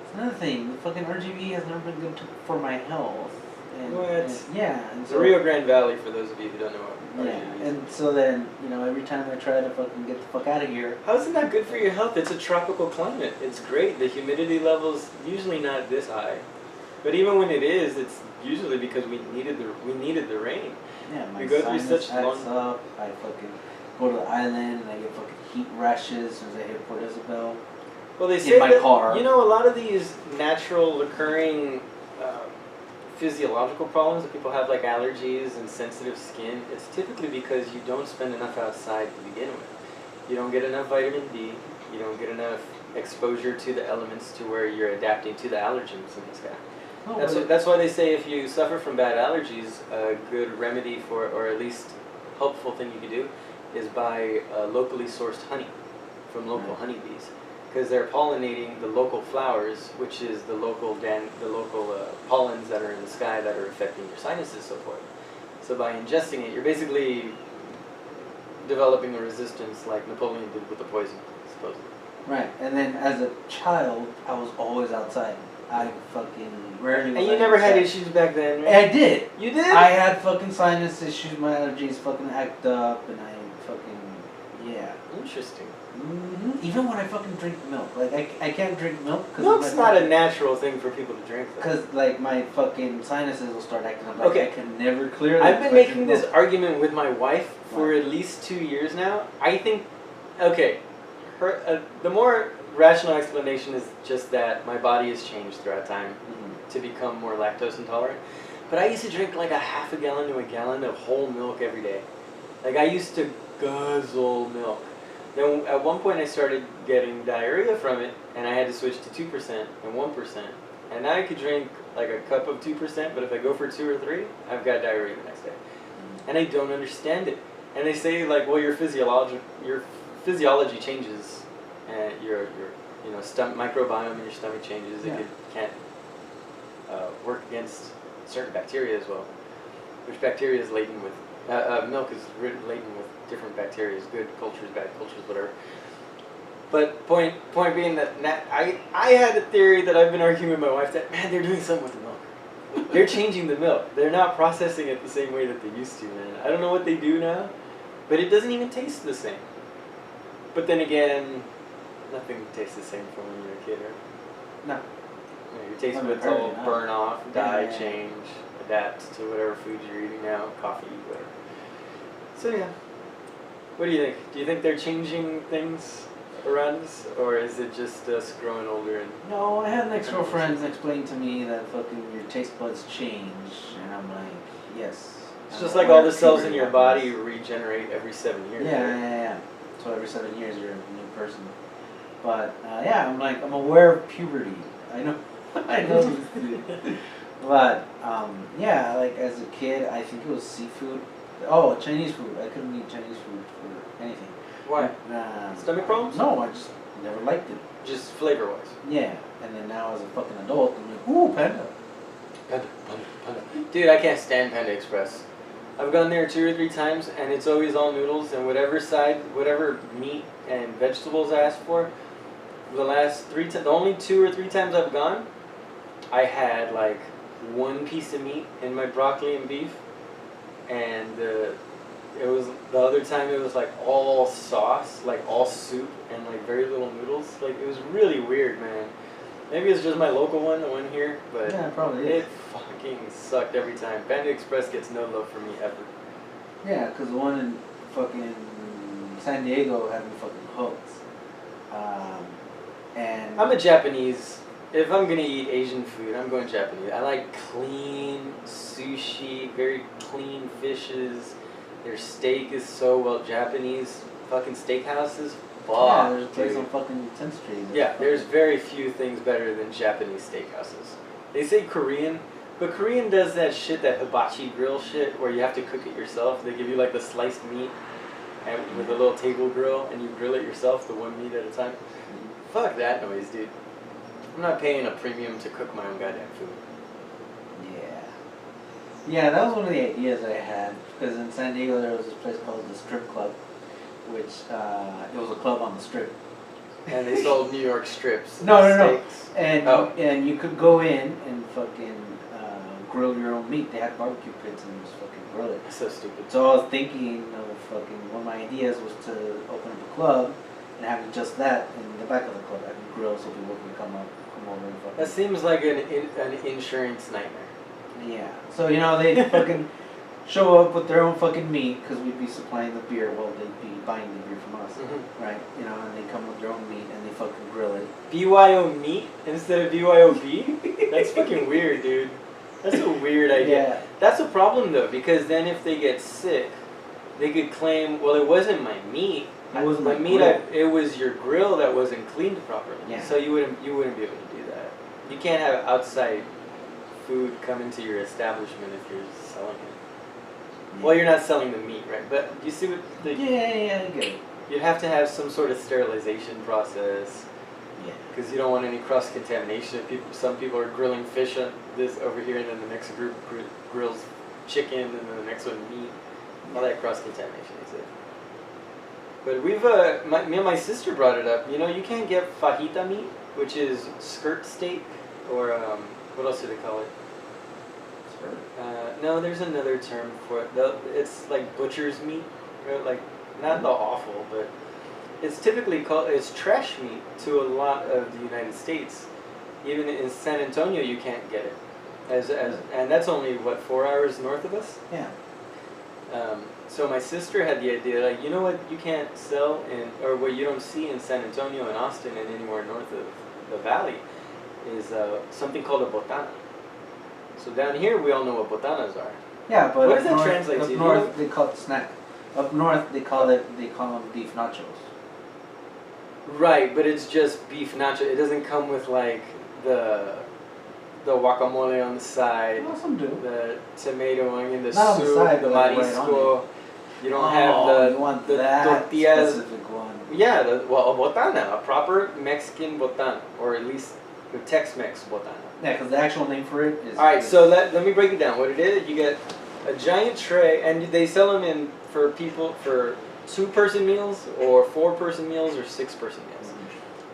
It's another thing. The fucking RGB has never been good for my health. And, What? And The Rio Grande Valley, for those of you who don't know what Yeah, RGB is. and so then, every time I try to fucking get the fuck out of here. How is it not good for your health? It's a tropical climate. It's great. The humidity level's usually not this high. But even when it is, it's usually because we needed the rain. Yeah, my we go through sinus such acts up. I fucking go to the island and I get fucking heat rashes as soon as I hit Port Isabel. Well, they say my that, car. a lot of these natural occurring physiological problems that people have, like allergies and sensitive skin, it's typically because you don't spend enough outside to begin with. You don't get enough vitamin D, you don't get enough exposure to the elements to where you're adapting to the allergens in the sky. Oh, That's why they say if you suffer from bad allergies, a good remedy for, or at least helpful thing you can do, is buy locally sourced honey from local honeybees. Because they're pollinating the local flowers, which is the local pollens that are in the sky that are affecting your sinuses and so forth. So by ingesting it, you're basically developing a resistance like Napoleon did with the poison, supposedly. Right, and then as a child, I was always outside. I fucking rarely was. And you never had issues back then, right? I did. You did? I had fucking sinus issues, my allergies fucking act up, and I fucking, yeah. Interesting. Mm-hmm. Even when I fucking drink milk. Like, I can't drink milk because Milk's not a natural thing for people to drink, though. Because, like, my fucking sinuses will start acting up. Like, Okay. I can never clear them. I've been if I making drink this milk. argument with my wife for at least 2 years now. I think, okay, rational explanation is just that my body has changed throughout time Mm-hmm. to become more lactose intolerant. But I used to drink like a half a gallon to a gallon of whole milk every day. Like I used to guzzle milk. Then at one point I started getting diarrhea from it, and I had to switch to 2% and 1%. And now I could drink like a cup of 2%, but if I go for 2 or 3, I've got diarrhea the next day. And I don't understand it. And they say like, well, your physiology changes, and your stomach microbiome in your stomach changes. Yeah. It can't work against certain bacteria as well. Which bacteria is laden with milk is laden with different bacteria, good cultures, bad cultures, whatever. But point being that I had a theory that I've been arguing with my wife that, man, they're doing something with the milk. They're changing the milk. They're not processing it the same way that they used to, man. I don't know what they do now, but it doesn't even taste the same. But then again, nothing tastes the same from when you're a kid, right? No. Your taste Well, buds I've heard all it, huh? burn off, die, Yeah. change, adapt to whatever food you're eating now, coffee, whatever. So yeah, what do you think? Do you think they're changing things around us, or is it just us growing older and... No, I had an ex-girlfriend explain to me that fucking your taste buds change, and I'm like, yes. It's I'm just like aware all the cells in puberty your happens. body regenerate every 7 years. Yeah, right? yeah. So every 7 years you're a new person. But yeah, I'm aware of puberty. I know, I know these things. But yeah, like as a kid, I think it was seafood. Oh, Chinese food. I couldn't eat Chinese food for anything. Why? Stomach problems? No, I just never liked it. Just flavor-wise. Yeah, and then now as a fucking adult, I'm like, ooh, panda. Panda. Dude, I can't stand Panda Express. I've gone there 2 or 3 times, and it's always all noodles and whatever meat and vegetables I ask for. The last 3 times, the only 2 or 3 times I've gone, I had like 1 piece of meat in my broccoli and beef, and it was the other time it was like all sauce, like all soup, and like very little noodles. Like it was really weird, man. Maybe it's just my local one, the one here, but Yeah, it probably it is. fucking sucked every time. Panda Express gets no love from me ever. Yeah, because the one in fucking San Diego had me fucking hooked. And I'm a Japanese. If I'm gonna eat Asian food, I'm going Japanese. I like clean sushi, very clean fishes. Their steak is so well. Japanese fucking steakhouses. yeah, Fuck, there's a place dude. on fucking 10th Street. Yeah, there's very few things better than Japanese steakhouses. They say Korean, but Korean does that shit, that hibachi grill shit, where you have to cook it yourself. They give you like the sliced meat and with a little table grill, and you grill it yourself, the one meat at a time. Fuck that noise, dude. I'm not paying a premium to cook my own goddamn food. Yeah. Yeah, that was one of the ideas I had, because in San Diego there was this place called the Strip Club, which it was a club on the strip. And they sold New York strips. No. Steaks. And you could go in and fucking grill your own meat. They had barbecue pits and just fucking grill it. So stupid. So I was thinking of fucking, one of my ideas was to open up a club and having just that in the back of the club. I can grill so people can come over and fucking. That seems like an insurance nightmare. Yeah. So, they'd fucking show up with their own fucking meat, because we'd be supplying the beer. Well, they'd be buying the beer from us. Mm-hmm. Right? And they come with their own meat and they fucking grill it. BYO meat instead of BYOB? That's fucking weird, dude. That's a weird idea. Yeah. That's a problem though, because then if they get sick, they could claim, well, it wasn't my meat. It wasn't my my meat. grill. It was your grill that wasn't cleaned properly. Yeah. So you wouldn't be able to do that. You can't have outside food come into your establishment if you're selling it. Well, you're not selling the meat, right? But you see what the... Yeah, I get it. You'd have to have some sort of sterilization process. Yeah. Because you don't want any cross-contamination. Some people are grilling fish on this over here, and then the next group grills chicken, and then the next one meat. All that cross-contamination is it. But we've, me and my sister brought it up. You can't get fajita meat, which is skirt steak, or what else do they call it? No, there's another term for it. It's like butcher's meat, right? Like not the offal, but it's typically it's trash meat to a lot of the United States. Even in San Antonio, you can't get it, and that's only what 4 hours north of us. Yeah. So my sister had the idea, like, you know what you can't sell in, or what you don't see in San Antonio and Austin and anywhere north of the valley, is something called a botana. So down here we all know what botanas are. Yeah, but what does that translate to? Up north they call it snack. Up north they call them beef nachos. Right, but it's just beef nacho. It doesn't come with like the guacamole on the side, Well, some do. the tomato, onion, the Not soup, on the side, the but like marisco. right You don't have you want the that tortillas. specific one. Yeah, well, a botana, a proper Mexican botana, or at least a Tex-Mex botana. Yeah, because the actual name for it is. All right, so let me break it down. What it is, you get a giant tray, and they sell them in for people for 2-person meals, or 4-person meals, or 6-person meals.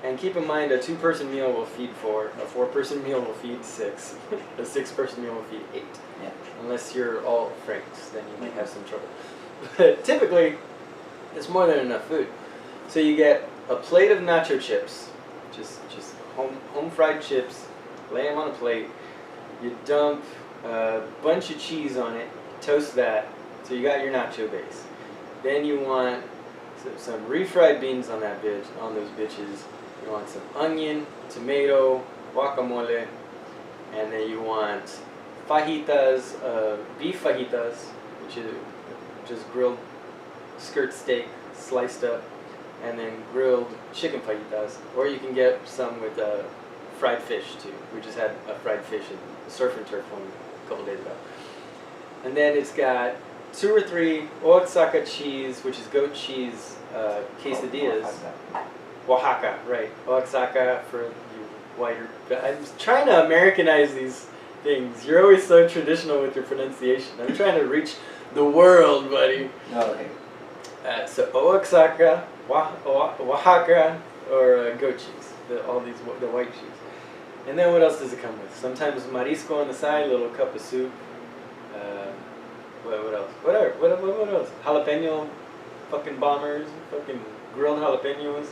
And keep in mind, a 2-person meal will feed 4, a 4-person meal will feed 6, a 6-person meal will feed 8. Yeah. Unless you're all Franks, then you might have some trouble. But typically, it's more than enough food. So you get a plate of nacho chips, just home fried chips, lay them on a plate. You dump a bunch of cheese on it, toast that, so you got your nacho base. Then you want some refried beans on that bitch, on those bitches. You want some onion, tomato, guacamole, and then you want fajitas, beef fajitas, which is just grilled skirt steak sliced up, and then grilled chicken fajitas. Or you can get some with fried fish too. We just had a fried fish at the Surf and Turf one a couple days ago. And then it's got 2 or 3 Oaxaca cheese, which is goat cheese quesadillas. Oaxaca, right. Oaxaca for you whiter. I'm trying to Americanize these things. You're always so traditional with your pronunciation. I'm trying to reach the world, buddy. Oh, okay. So Oaxaca, Oaxaca, or goat cheese. The white cheese. And then what else does it come with? Sometimes marisco on the side, a little cup of soup. What else? What else? Jalapeno fucking bombers, fucking grilled jalapenos.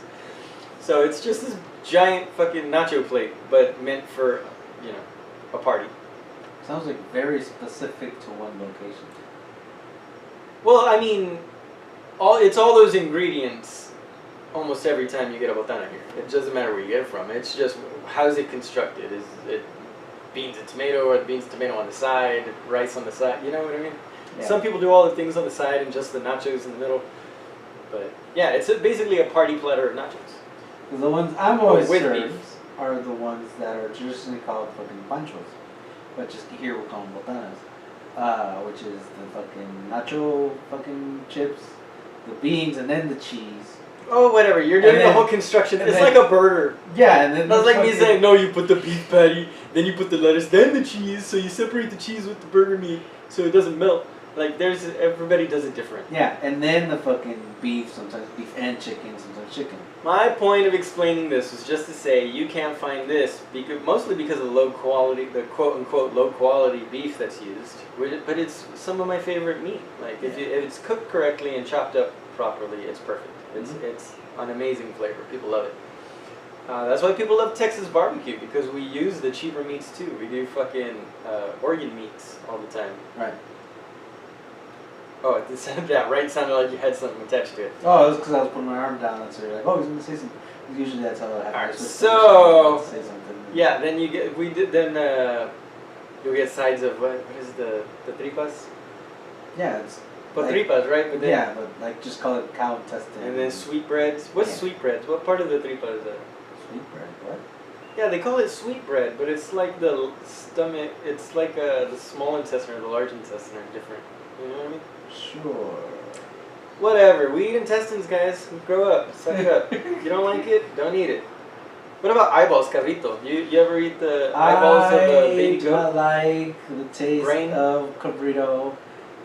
So it's just this giant fucking nacho plate, but meant for, a party. Sounds like very specific to one location. Well, I mean, it's all those ingredients almost every time you get a botana here. It doesn't matter where you get it from. It's just, how's it constructed? Is it beans and tomato, or the beans and tomato on the side, rice on the side? You know what I mean? Yeah. Some people do all the things on the side and just the nachos in the middle. But yeah, it's basically a party platter of nachos. Because the ones I'm always with served beef are the ones that are traditionally called fucking panchos. But just here we call them botanas. Which is the fucking nacho fucking chips, the beans, and then the cheese. Oh, whatever. You're doing the whole construction. It's like a burger. Yeah, and then that's like me saying, no, you put the beef patty, then you put the lettuce, then the cheese. So you separate the cheese with the burger meat so it doesn't melt. Like everybody does it different. Yeah, and then the fucking beef, sometimes beef and chicken, sometimes chicken. My point of explaining this was just to say you can't find this mostly because of the low quality, the quote unquote low quality beef that's used. But it's some of my favorite meat. Like if it's cooked correctly and chopped up properly, it's perfect. It's an amazing flavor. People love it. That's why people love Texas barbecue, because we use the cheaper meats too. We do fucking organ meats all the time. Right. Oh, that right sounded like you had something attached to it. Oh, it was because I was putting my arm down, and so you're like, oh, he's going to say something. Usually that's how it happens. Alright, so say something. Yeah, then you'll get sides of what is the tripas? Yeah, it's tripas, right? But then, yeah, but like just call it cow intestine. And then sweetbreads. What's sweetbreads? What part of the tripa is that? Sweetbread, what? Yeah, they call it sweetbread, but it's like the stomach. It's like the small intestine or the large intestine are different. You know what I mean? Sure. Whatever. We eat intestines, guys. Grow up. Suck it up. You don't like it? Don't eat it. What about eyeballs, cabrito? You ever eat the eyeballs of a baby goat? I like the taste of cabrito.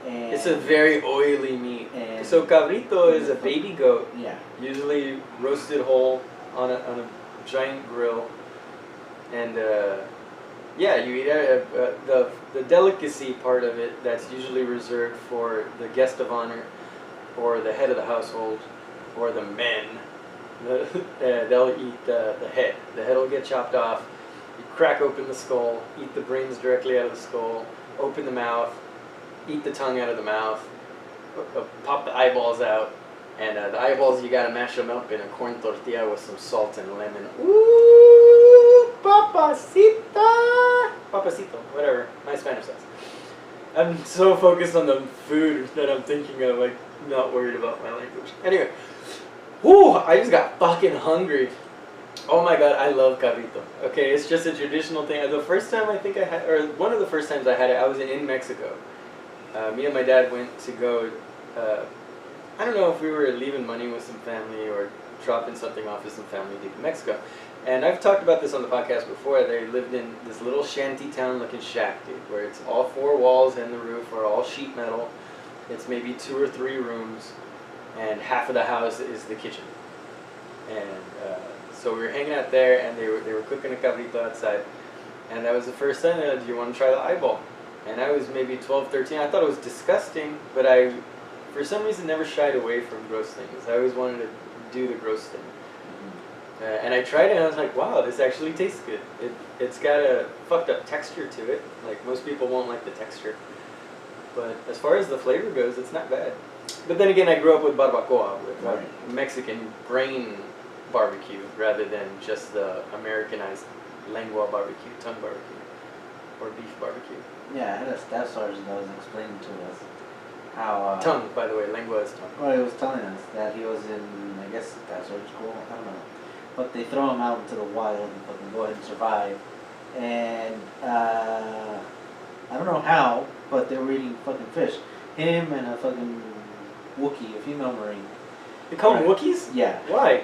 And it's a very oily meat. So cabrito is a baby goat. Yeah. Usually roasted whole on a giant grill. And yeah, you eat the delicacy part of it that's usually reserved for the guest of honor, or the head of the household, or the men. They'll eat the head. The head will get chopped off. You crack open the skull, eat the brains directly out of the skull, open the mouth, eat the tongue out of the mouth, pop the eyeballs out, and the eyeballs you gotta mash them up in a corn tortilla with some salt and lemon. Ooh, papacito, whatever. My Spanish says. I'm so focused on the food that I'm thinking of, like not worried about my language. Anyway, whoo! I just got fucking hungry. Oh my god, I love cabrito. Okay, it's just a traditional thing. The first time I think I had, or one of the first times I had it, I was in Mexico. Me and my dad went to go, I don't know if we were leaving money with some family or dropping something off with some family deep in Mexico. And I've talked about this on the podcast before. They lived in this little shanty town looking shack, dude, where it's all four walls and the roof are all sheet metal. It's maybe 2 or 3 rooms, and half of the house is the kitchen. And so we were hanging out there, and they were cooking a cabrito outside. And that was the first time they said, do you want to try the eyeball? And I was maybe 12, 13. I thought it was disgusting, but I, for some reason, never shied away from gross things. I always wanted to do the gross thing. And I tried it, and I was like, wow, this actually tastes good. It's got a fucked up texture to it. Like, most people won't like the texture. But as far as the flavor goes, it's not bad. But then again, I grew up with barbacoa, with Mexican grain barbecue, rather than just the Americanized lengua barbecue, tongue barbecue, or beef barbecue. Yeah, I had a staff sergeant that was explaining to us how... tongue, by the way, lengua is tongue. Well, he was telling us that he was in, I guess, staff sergeant school, I don't know. But they throw him out into the wild and fucking go ahead and survive. And I don't know how, but they were eating fucking fish. Him and a fucking Wookiee, a female Marine. They call them Wookiees? Yeah. Why?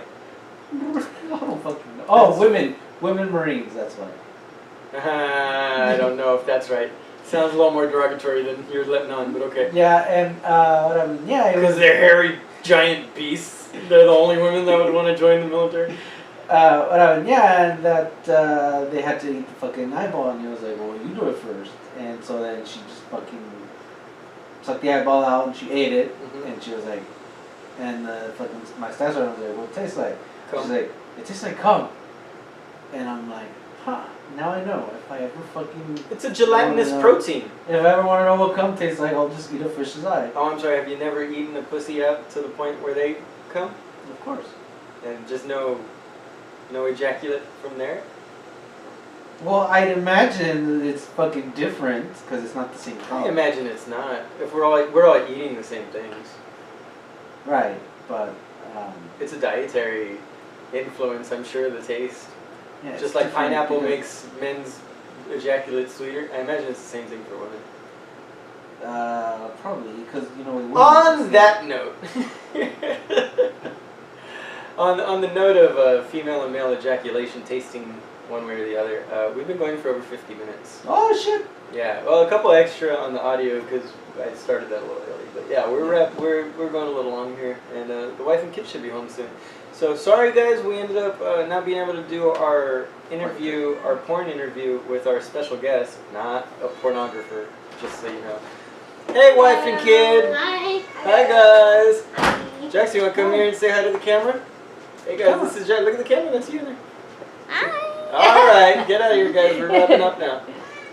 I don't fucking know. Oh, women Marines, that's why. I don't know if that's right. Sounds a little more derogatory than you're letting on, but okay. Yeah, and because they're hairy, giant beasts. They're the only women that would want to join the military. And that they had to eat the fucking eyeball, and he was like, well, you do it first. And so then she just fucking sucked the eyeball out, and she ate it, and she was like, and fucking my staff sergeant was like, what it tastes like? Cum. She's like, it tastes like cum. And I'm like, huh, now I know. If I ever fucking... It's a gelatinous protein. If I ever want to know what cum tastes like, I'll just eat a fish's eye. Oh, I'm sorry, have you never eaten a pussy up to the point where they come? Of course. And just no ejaculate from there? Well, I'd imagine that it's fucking different, because it's not the same cum. I imagine it's not. If we're all eating the same things. Right, but... it's a dietary influence, I'm sure, the taste. Yeah, just like pineapple makes men's ejaculate sweeter. I imagine it's the same thing for women. Probably, because, we On that note, on the note of female and male ejaculation tasting one way or the other, we've been going for over 50 minutes. Oh, shit! Yeah, well, a couple extra on the audio because I started that a little early. But yeah, we're going a little long here, and the wife and kids should be home soon. So sorry guys, we ended up not being able to do our porn interview with our special guest, not a pornographer, just so you know. Hey wife and kid! Hi! Hi guys! Hi! Jax, you want to come here and say hi to the camera? Hey guys, this is Jax. Look at the camera, that's you there. Hi! Alright, get out of here guys, we're wrapping up now.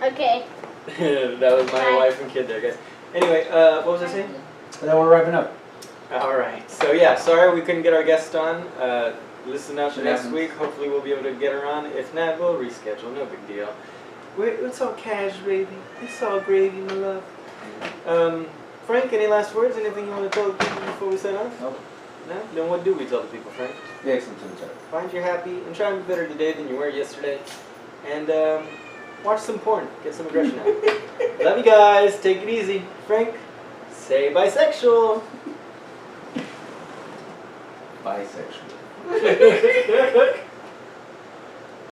Okay. That was my wife and kid there guys. Anyway, what was I saying? Then we're wrapping up. Alright, so yeah, sorry we couldn't get our guest on. Listen out for Shit next happens. week. Hopefully we'll be able to get her on. If not, we'll reschedule. No big deal. It's all cash, baby. It's all gravy, my love. Frank, any last words? Anything you want to tell the people before we sign off? Nope. No? Then what do we tell the people, Frank? Be excellent to each other. Find you're happy and try and be better today than you were yesterday. And watch some porn. Get some aggression out. Love you guys. Take it easy. Frank, say bisexual. Bisexual.